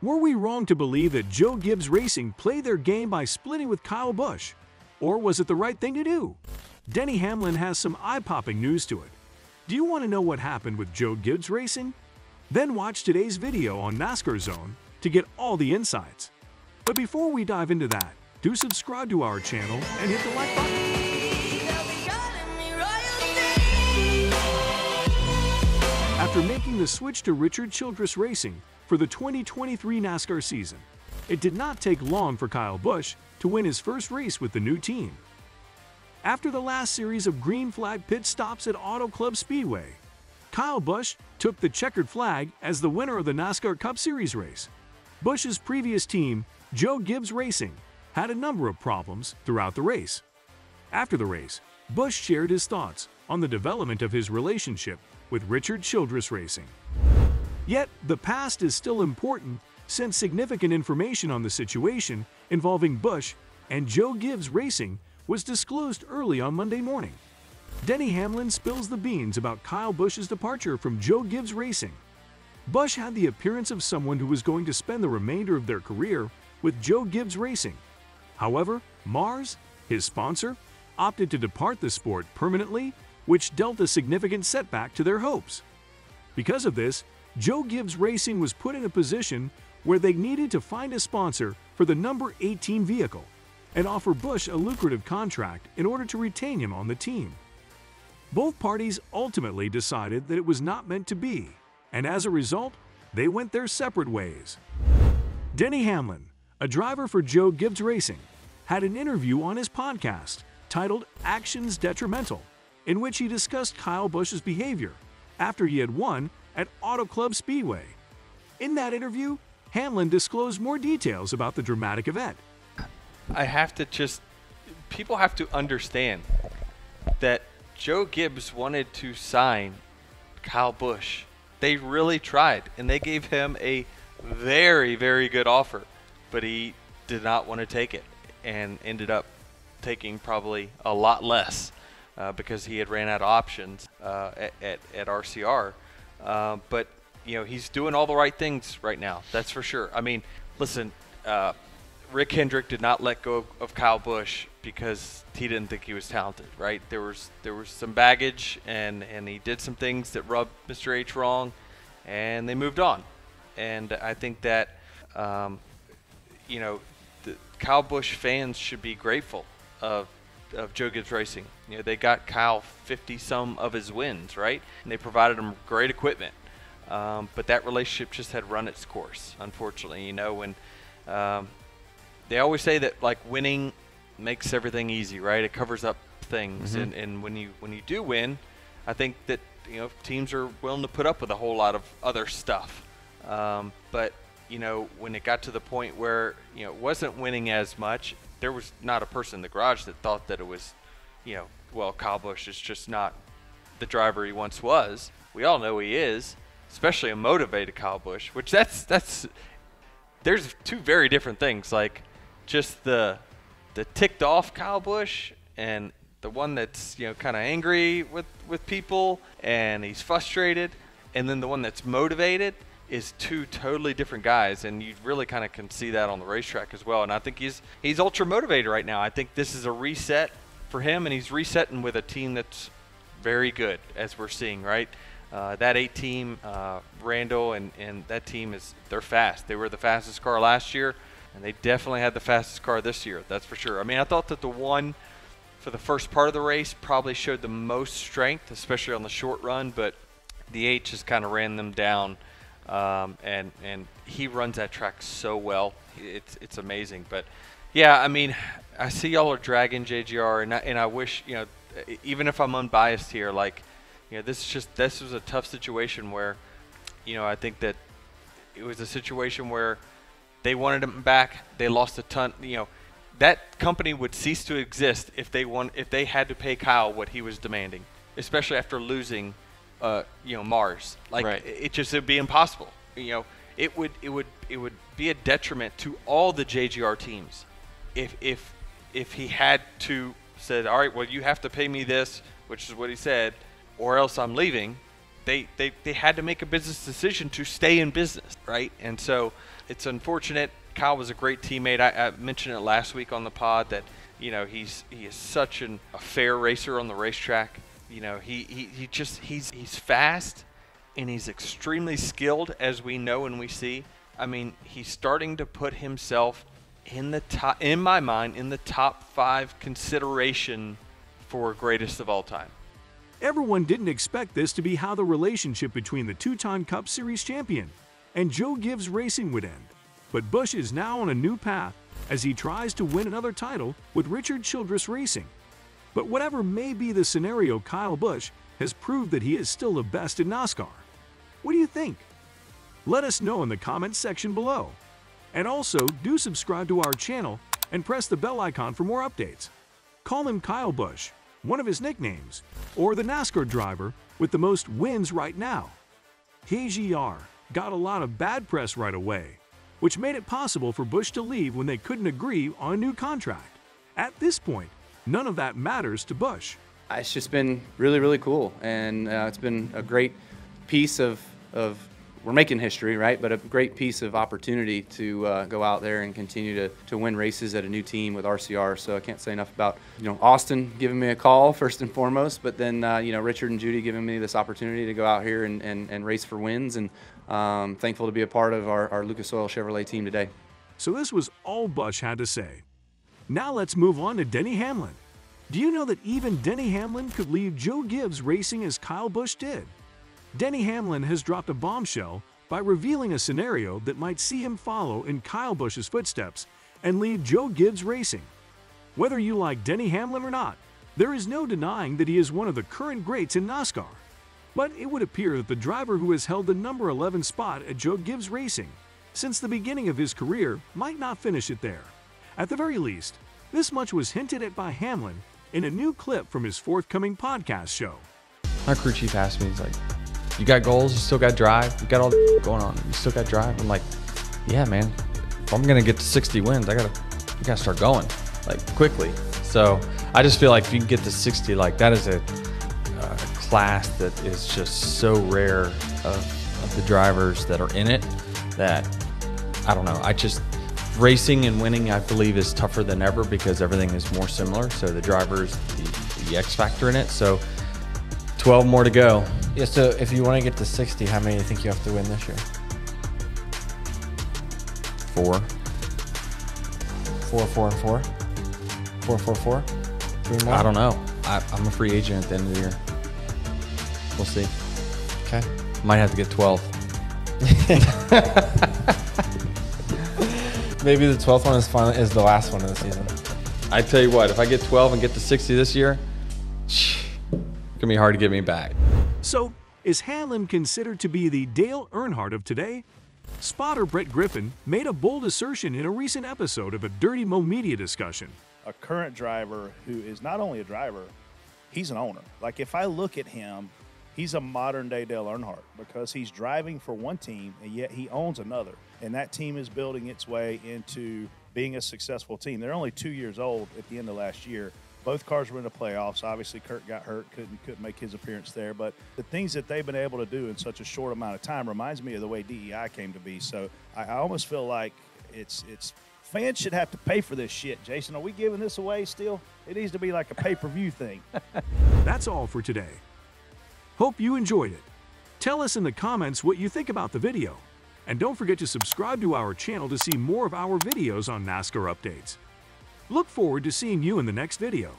Were we wrong to believe that Joe Gibbs Racing played their game by splitting with Kyle Busch? Or was it the right thing to do? Denny Hamlin has some eye-popping news to it. Do you want to know what happened with Joe Gibbs Racing? Then watch today's video on NASCAR Zone to get all the insights. But before we dive into that, do subscribe to our channel and hit the like button. After making the switch to Childress Racing for the 2023 NASCAR season, it did not take long for Kyle Busch to win his first race with the new team. After the last series of green flag pit stops at Auto Club Speedway, Kyle Busch took the checkered flag as the winner of the NASCAR Cup Series race. Busch's previous team, Joe Gibbs Racing, had a number of problems throughout the race. After the race, Busch shared his thoughts on the development of his relationship with Childress Racing. Yet, the past is still important since significant information on the situation involving Busch and Joe Gibbs Racing was disclosed early on Monday morning. Denny Hamlin spills the beans about Kyle Busch's departure from Joe Gibbs Racing. Busch had the appearance of someone who was going to spend the remainder of their career with Joe Gibbs Racing. However, Mars, his sponsor, opted to depart the sport permanently, which dealt a significant setback to their hopes. Because of this, Joe Gibbs Racing was put in a position where they needed to find a sponsor for the number 18 vehicle and offer Busch a lucrative contract in order to retain him on the team. Both parties ultimately decided that it was not meant to be, and as a result, they went their separate ways. Denny Hamlin, a driver for Joe Gibbs Racing, had an interview on his podcast titled Actions Detrimental, in which he discussed Kyle Busch's behavior after he had won at Auto Club Speedway. In that interview, Hamlin disclosed more details about the dramatic event. People have to understand that Joe Gibbs wanted to sign Kyle Busch. They really tried, and they gave him a very, very good offer, but he did not want to take it and ended up taking probably a lot less because he had ran out of options at RCR. But he's doing all the right things right now. That's for sure. I mean, listen, Rick Hendrick did not let go of Kyle Busch because he didn't think he was talented, right? There was some baggage, and he did some things that rubbed Mr. H wrong, and they moved on. And I think that the Kyle Busch fans should be grateful of Joe Gibbs Racing. They got Kyle 50-some of his wins, right? And they provided him great equipment. But that relationship just had run its course, unfortunately. When they always say that like winning makes everything easy, right? It covers up things, and when you do win, I think that teams are willing to put up with a whole lot of other stuff. But when it got to the point where it wasn't winning as much, there was not a person in the garage that thought that it was, well, Kyle Busch is just not the driver he once was. We all know he is, especially a motivated Kyle Busch, which there's two very different things, like just the ticked off Kyle Busch and the one that's kind of angry with people and he's frustrated, and then the one that's motivated is two totally different guys, and you really kind of can see that on the racetrack as well. And I think he's ultra motivated right now. I think this is a reset for him, and he's resetting with a team that's very good, as we're seeing, right? That 8 team, Randall and that team they're fast. They were the fastest car last year, and they definitely had the fastest car this year. That's for sure. I mean, I thought that the one for the first part of the race probably showed the most strength, especially on the short run, but the 8 just kind of ran them down. And he runs that track so well. It's amazing. But yeah, I mean, I see y'all are dragging JGR, and I wish, even if I'm unbiased here, like, this was a tough situation where, I think that it was a situation where they wanted him back. They lost a ton. That company would cease to exist if they had to pay Kyle what he was demanding, especially after losing Mars. Like, right. It'd be impossible. It would be a detriment to all the JGR teams if he had to said, all right, well, you have to pay me this, which is what he said, or else I'm leaving. They had to make a business decision to stay in business, right? And so It's unfortunate. Kyle was a great teammate. I mentioned it last week on the pod that, you know, he is such a fair racer on the racetrack. You know, he's fast and he's extremely skilled, as we know and we see. I mean, he's starting to put himself in the top, in my mind, in the top 5 consideration for greatest of all time. Everyone didn't expect this to be how the relationship between the two-time Cup Series champion and Joe Gibbs Racing would end. But Busch is now on a new path as he tries to win another title with Childress Racing. But whatever may be the scenario, Kyle Busch has proved that he is still the best in NASCAR. What do you think? Let us know in the comments section below. And also, do subscribe to our channel and press the bell icon for more updates. Call him Kyle Busch, one of his nicknames, or the NASCAR driver with the most wins right now. KGR got a lot of bad press right away, which made it possible for Busch to leave when they couldn't agree on a new contract. At this point, none of that matters to Busch. It's just been really, really cool, and it's been a great piece of we're making history, right? But a great piece of opportunity to go out there and continue to win races at a new team with RCR. So I can't say enough about, you know, Austin giving me a call first and foremost, but then you know, Richard and Judy giving me this opportunity to go out here and race for wins, and thankful to be a part of our Lucas Oil Chevrolet team today. So this was all Busch had to say. Now let's move on to Denny Hamlin. Do you know that even Denny Hamlin could leave Joe Gibbs Racing as Kyle Busch did? Denny Hamlin has dropped a bombshell by revealing a scenario that might see him follow in Kyle Busch's footsteps and leave Joe Gibbs Racing. Whether you like Denny Hamlin or not, there is no denying that he is one of the current greats in NASCAR. But it would appear that the driver who has held the number 11 spot at Joe Gibbs Racing since the beginning of his career might not finish it there. At the very least, this much was hinted at by Hamlin in a new clip from his forthcoming podcast show. My crew chief asked me, he's like, "You got goals? You still got drive? You got all the going on? You still got drive?" I'm like, "Yeah, man. If I'm gonna get to 60 wins, I gotta start going, like, quickly." So I just feel like if you can get to 60, like, that is a class that is just so rare of the drivers that are in it that I don't know. Racing and winning, I believe, is tougher than ever because everything is more similar. So the drivers, the X factor in it. So 12 more to go. Yeah, so if you want to get to 60, how many do you think you have to win this year? 4. 4, 4, and 4? 4, 4, 4? 3 more? I don't know. I'm a free agent at the end of the year. We'll see. Okay. Might have to get 12. Maybe the 12th one is the last one of the season. I tell you what, if I get 12 and get to 60 this year, it's gonna be hard to get me back. So, is Hamlin considered to be the Dale Earnhardt of today? Spotter Brett Griffin made a bold assertion in a recent episode of a Dirty Mo Media discussion. A current driver who is not only a driver, he's an owner. Like, if I look at him, he's a modern-day Dale Earnhardt because he's driving for one team, and yet he owns another. And that team is building its way into being a successful team. They're only 2 years old at the end of last year. Both cars were in the playoffs. Obviously, Kurt got hurt, couldn't make his appearance there. But the things that they've been able to do in such a short amount of time reminds me of the way DEI came to be. So I almost feel like it's fans should have to pay for this shit. Jason, are we giving this away still? It needs to be like a pay-per-view thing. That's all for today. Hope you enjoyed it. Tell us in the comments what you think about the video. And don't forget to subscribe to our channel to see more of our videos on NASCAR updates. Look forward to seeing you in the next video.